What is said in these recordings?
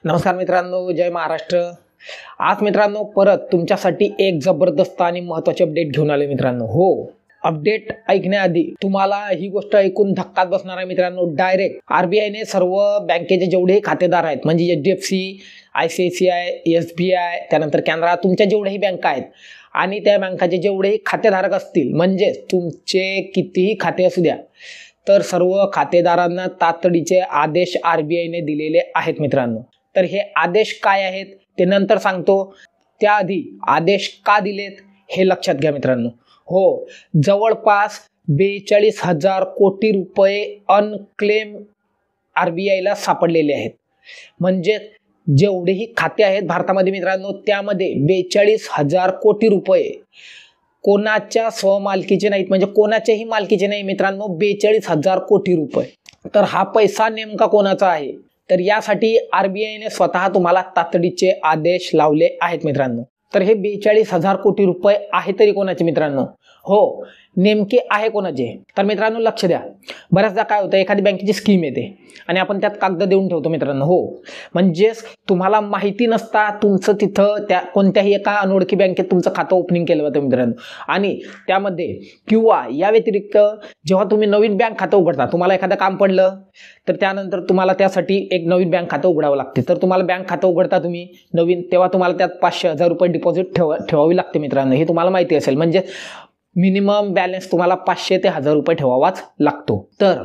नमस्कार मित्रांनो, जय महाराष्ट्र। आज मित्रांनो परत तुमच्यासाठी एक जबरदस्त आणि महत्त्वाची अपडेट घेऊन आले मित्रांनो। हो, अपडेट ऐकण्याआधी तुम्हाला ही गोष्ट ऐकून धक्काच बसणार आहे मित्रांनो। डायरेक्ट आरबीआयने सर्व बँकेचे जेवढे खातेदार आहेत म्हणजे एचडीएफसी, आयसीआयसीआय, एसबीआय, त्यानंतर कॅनरा, तुमच्या जेवढेही बँका आहेत आणि त्या बँकाचे जेवढेही खातेधारक असतील म्हणजे तुमचे कितीही खाते असू द्या, तर सर्व खातेदारांना तातडीचे आदेश आरबीआयने दिलेले आहेत मित्रांनो। तर हे आदेश काय आहेत ते नंतर सांगतो, त्याआधी आदेश का दिलेत हे लक्षात घ्या मित्रांनो। हो, जवळपास 42,000 कोटी रुपये अनक्लेम आरबीआयला सापडलेले आहेत। म्हणजे जेवढेही खाते आहेत भारतामध्ये मित्रांनो, त्यामध्ये 42,000 कोटी रुपये कोणाच्या स्वमालकीचे नाहीत, म्हणजे कोणाच्याही मालकीचे नाही मित्रांनो। 42,000 कोटी रुपये। तर हा पैसा नेमका कोणाचा आहे, तर यासाठी आरबीआयने स्वतः तुम्हाला तातडीचे आदेश लावले आहेत मित्रांनो। तर हे 42,000 कोटी रुपये आहे तरी कोणाचे मित्रांनो? हो, नेमके आहे कोणाचे? तर मित्रांनो लक्ष द्या, बऱ्याचदा काय होतं, एखादी बँकेची स्कीम येते आणि आपण त्यात कागद देऊन ठेवतो मित्रांनो। हो, म्हणजेच तुम्हाला माहिती नसता तुमचं तिथं त्या कोणत्याही एका अनोळखी बँकेत तुमचं खातं ओपनिंग केलं होतं मित्रांनो। आणि त्यामध्ये किंवा या व्यतिरिक्त जेव्हा तुम्ही नवीन बँक खातं उघडता, तुम्हाला एखादं काम पडलं तर त्यानंतर तुम्हाला त्यासाठी एक नवीन बँक खातं उघडावं लागते। तर तुम्हाला बँक खातं उघडता तुम्ही नवीन, तेव्हा तुम्हाला त्यात 500,000 रुपये डिपॉझिट ठेवावी लागते मित्रांनो। हे तुम्हाला माहिती असेल, म्हणजे मिनिमम बॅलन्स तुम्हाला 500 ते 1000 रुपये ठेवावाच लागतो। तर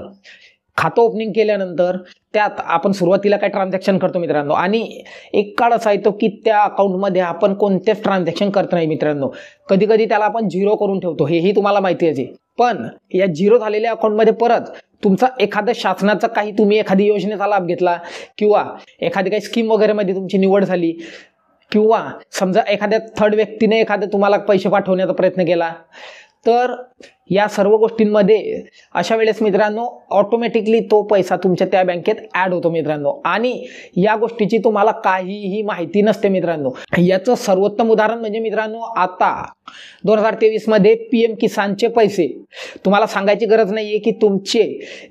खातं ओपनिंग केल्यानंतर त्यात आपण सुरुवातीला काय ट्रान्झॅक्शन करतो मित्रांनो, आणि एक काळ असा येतो की त्या अकाउंटमध्ये आपण कोणतेच ट्रान्झॅक्शन करत नाही मित्रांनो। कधी कधी त्याला आपण झिरो करून ठेवतो, हेही तुम्हाला माहिती आहे। पण या झिरो झालेल्या अकाउंटमध्ये परत तुमचा एखाद्या शासनाचा काही तुम्ही एखादी योजनेचा लाभ घेतला किंवा एखादी काही स्कीम वगैरे मध्ये तुमची निवड झाली किंवा समजा एखाद्या थर्ड व्यक्तीने एखादं तुम्हाला पैसे पाठवण्याचा प्रयत्न केला, तर या सर्व गोष्टींमध्ये अशा वेळेस मित्रांनो ऑटोमॅटिकली तो पैसा तुमच्या त्या बँकेत ॲड होतो मित्रांनो। आणि या गोष्टीची तुम्हाला काहीही माहिती नसते मित्रांनो। याचं सर्वोत्तम उदाहरण म्हणजे मित्रांनो, आता 2023 मध्ये पीएम किसानचे पैसे तुम्हाला सांगायची गरज नाहीये की तुमचे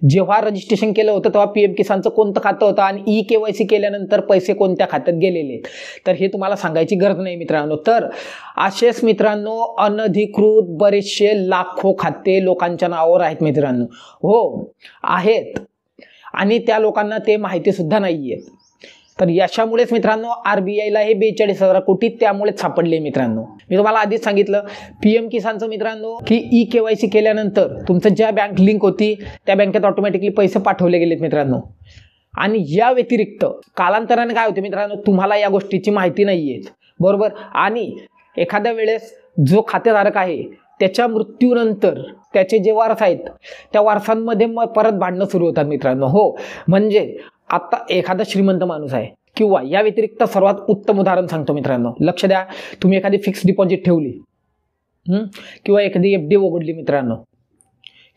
जेव्हा रजिस्ट्रेशन केलं होतं तेव्हा पीएम किसानचं कोणतं खातं होतं आणि ई-केवायसी केल्यानंतर पैसे कोणत्या खात्यात गेलेले, तर हे तुम्हाला सांगायची गरज नाही मित्रांनो। तर असेच मित्रांनो अनधिकृत बरेचसे लाखो खाते लोकांच्या नावावर आहेत मित्रांनो। हो आहेत, आणि त्या लोकांना ते माहिती सुद्धा नाहीये। तर याच्यामुळेच मित्रांनो आरबीआयला हे 42,000 कोटी त्यामुळेच सापडले मित्रांनो। मी तुम्हाला आधीच सांगितलं पीएम किसानचं मित्रांनो की ई-केवायसी केल्यानंतर तुमचं ज्या बँक लिंक होती त्या बँकेत ऑटोमॅटिकली पैसे पाठवले गेलेत मित्रांनो। आणि या व्यतिरिक्त कालांतराने काय होते मित्रांनो, तुम्हाला या गोष्टीची माहिती नाहीये बरोबर। आणि एखाद्या वेळेस जो खातेधारक आहे त्याच्या मृत्यूनंतर त्याचे जे वारस आहेत त्या वारसांमध्ये मग परत भांडणं सुरू होतात मित्रांनो। हो, म्हणजे आता एखादा श्रीमंत माणूस आहे किंवा या व्यतिरिक्त सर्वात उत्तम उदाहरण सांगतो मित्रांनो, लक्ष द्या। तुम्ही एखादी फिक्स डिपॉझिट ठेवली किंवा एखादी एफडी उघडली मित्रांनो,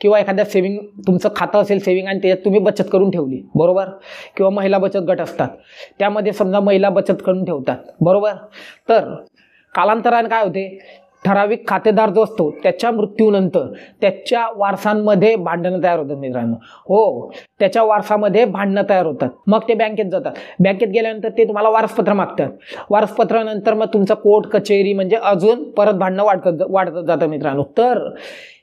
किंवा एखाद्या सेव्हिंग तुमचं खातं असेल सेव्हिंग आणि त्याच्यात तुम्ही बचत करून ठेवली बरोबर, किंवा महिला बचत गट असतात त्यामध्ये समजा महिला बचत करून ठेवतात बरोबर। तर कालांतराने काय होते, ठराविक खातेदार जो असतो त्याच्या मृत्यूनंतर त्याच्या वारसांमध्ये भांडणं तयार होतात मित्रांनो। हो, त्याच्या वारसामध्ये भांडणं तयार होतात, मग ते बँकेत जातात। बँकेत गेल्यानंतर ते तुम्हाला वारसपत्र मागतात, वारसपत्रानंतर मग तुमचं कोर्ट कचेरी म्हणजे अजून परत भांडणं वाढत जातं मित्रांनो। तर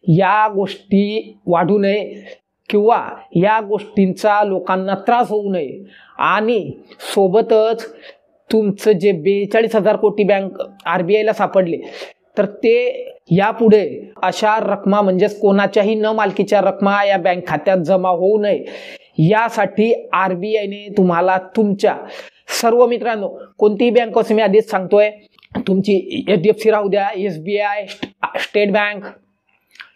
या गोष्टी वाढू नये किंवा या गोष्टींचा लोकांना त्रास होऊ नये, आणि सोबतच तुमचं जे 42,000 कोटी बँक आरबीआयला सापडले तर ते यापुढे अशा रकमा म्हणजेच कोणाच्याही न मालकीच्या रकमा या बँक खात्यात जमा होऊ नये यासाठी आरबीआयने तुम्हाला तुमच्या सर्व मित्रांनो कोणतीही बँक असं मी आधीच सांगतोय, तुमची एचडीएफसी राहू द्या, एसबीआय, स्टेट बँक,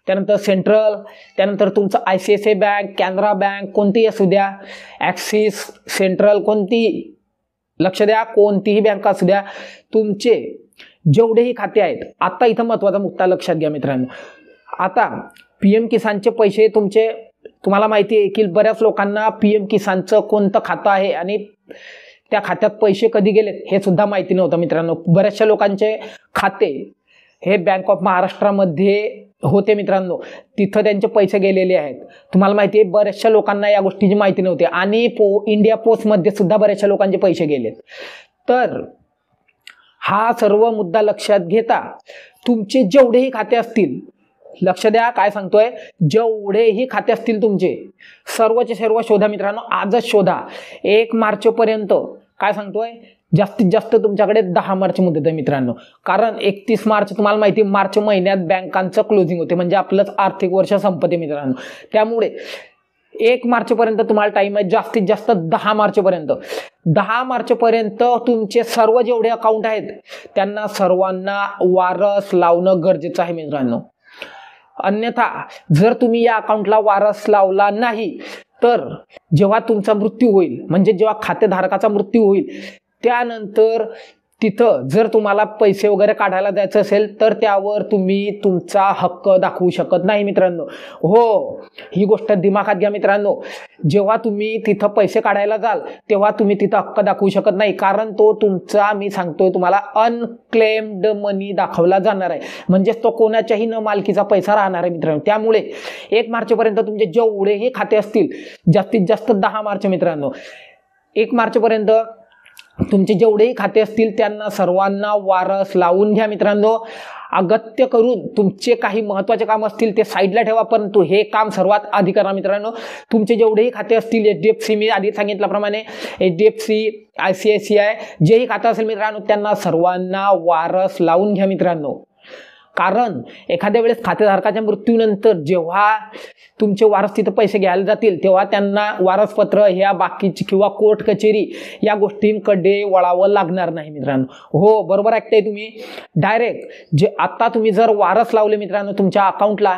त्यानंतर सेंट्रल, त्यानंतर तुमचं आयसीआयसीआय बँक, कॅनरा बँक, कोणतीही असू द्या, ॲक्सिस, सेंट्रल, कोणतीही, लक्ष द्या, कोणतीही बँक असू द्या, तुमचे जेवढेही खाते आहेत, आता इथं महत्त्वाचा मुद्दा लक्षात घ्या मित्रांनो। आता पीएम किसानचे पैसे तुमचे, तुम्हाला माहिती आहे की बऱ्याच लोकांना पीएम किसानचं कोणतं खातं आहे आणि त्या खात्यात पैसे कधी गेलेत हे सुद्धा माहिती नव्हतं मित्रांनो। बऱ्याचशा लोकांचे खाते हे बँक ऑफ महाराष्ट्रामध्ये होते मित्रांनो, तिथं त्यांचे पैसे गेलेले आहेत. तुम्हाला माहिती आहे बऱ्याचशा लोकांना या गोष्टीची माहिती नव्हती आणि इंडिया पोस्टमध्ये सुद्धा बऱ्याचशा लोकांचे पैसे गेलेत. तर हा सर्व मुद्दा लक्षात घेता तुमचे जेवढेही खाते असतील, लक्ष द्या काय सांगतोय, जेवढेही खाते असतील तुमचे सर्वचे सर्व शोधा मित्रांनो, आजच शोधा. 1 मार्चपर्यंत काय सांगतोय, जास्तीत जास्त तुमच्याकडे 10 मार्च मुदत आहे मित्रांनो. कारण 31 मार्च तुम्हाला माहिती आहे मार्च महिन्यात बँकांचं क्लोजिंग होते, म्हणजे आपलंच आर्थिक वर्ष संपते मित्रांनो. त्यामुळे 1 मार्चपर्यंत तुम्हाला टाईम आहे, जास्तीत जास्त 10 मार्चपर्यंत. 10 मार्चपर्यंत तुमचे सर्व जेवढे अकाउंट आहेत त्यांना सर्वांना वारस लावणं गरजेचं आहे मित्रांनो. अन्यथा जर तुम्ही या अकाउंटला वारस लावला नाही तर जेव्हा तुमचा मृत्यू होईल, म्हणजे जेव्हा खातेधारकाचा मृत्यू होईल, त्यानंतर तिथं जर तुम्हाला पैसे वगैरे काढायला द्यायचं असेल तर त्यावर तुम्ही तुमचा हक्क दाखवू शकत नाही मित्रांनो. हो, ही गोष्ट दिमागात घ्या मित्रांनो. जेव्हा तुम्ही तिथं पैसे काढायला जाल तेव्हा तुम्ही तिथं हक्क दाखवू शकत नाही, कारण तो तुमचा, मी सांगतोय तुम्हाला, अनक्लेम्ड मनी दाखवला जाणार आहे, म्हणजेच तो कोणाच्याही न मालकीचा पैसा राहणार आहे मित्रांनो. त्यामुळे 1 मार्चपर्यंत तुमचे जेवढेही खाते असतील, जास्तीत जास्त 10 मार्च मित्रांनो, 1 मार्चपर्यंत तुमचे जेवढेही खाते असतील त्यांना सर्वांना वारस लावून घ्या मित्रांनो. अगत्य करून तुमचे काही महत्त्वाचे काम असतील ते साईडला ठेवा, परंतु हे काम सर्वात आधी करा मित्रांनो. तुमचे जेवढेही खाते असतील, HDFC, मी आधी सांगितल्याप्रमाणे HDFC, ICICI, जेही खातं असेल मित्रांनो, त्यांना सर्वांना वारस लावून घ्या मित्रांनो. कारण एखाद्या वेळेस खातेधारकाच्या मृत्यूनंतर जेव्हा तुमचे वारस तिथं पैसे घ्यायला जातील तेव्हा त्यांना वारसपत्र ह्या बाकीची किंवा कोर्ट कचेरी या गोष्टींकडे वळावं लागणार नाही मित्रांनो. हो, बरोबर ऐकताय तुम्ही. डायरेक्ट जे आता तुम्ही जर वारस लावले मित्रांनो तुमच्या अकाउंटला,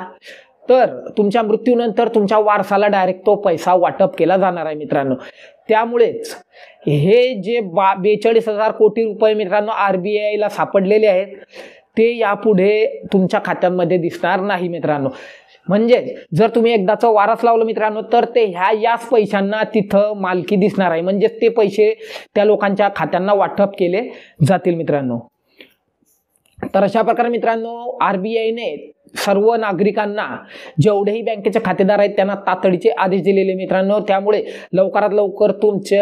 तर तुमच्या मृत्यूनंतर तुमच्या वारसाला डायरेक्ट तो पैसा वाटप केला जाणार आहे मित्रांनो. त्यामुळेच हे जे 42,000 कोटी रुपये मित्रांनो RBIला सापडलेले आहेत ते यापुढे तुमच्या खात्यांमध्ये दिसणार नाही मित्रांनो. म्हणजे जर तुम्ही एकदाचं वारस लावलं मित्रांनो तर ते याच पैशांना तिथं मालकी दिसणार आहे, म्हणजे ते पैसे त्या लोकांच्या खात्यांना वाटप केले जातील मित्रांनो. तर अशा प्रकारे मित्रांनो RBIने सर्व नागरिकांना, जेवढेही बँकेचे खातेदार आहेत त्यांना तातडीचे आदेश दिलेले मित्रांनो. त्यामुळे लवकरात लवकर तुमचे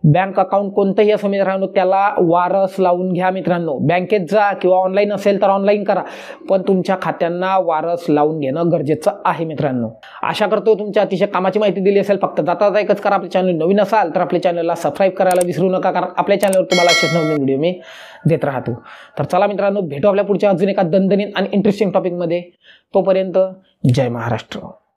बँक अकाउंट कोणतंही असं मित्रांनो त्याला वारस लावून घ्या मित्रांनो. बँकेत जा किंवा ऑनलाईन असेल तर ऑनलाईन करा, पण तुमच्या खात्यांना वारस लावून घेणं गरजेचं आहे मित्रांनो. आशा करतो तुमच्या अतिशय कामाची माहिती दिली असेल. फक्त जाता एकच करा, आपल्या चॅनल नवीन असाल तर आपल्या चॅनलला सबस्क्राईब करायला विसरू नका, कारण आपल्या चॅनलवर तुम्हाला असेच नवीन व्हिडिओ मी देत राहतो. तर चला मित्रांनो, भेटू आपल्या पुढच्या अजून एका दणदणीत आणि इंटरेस्टिंग टॉपिकमध्ये. तोपर्यंत जय महाराष्ट्र.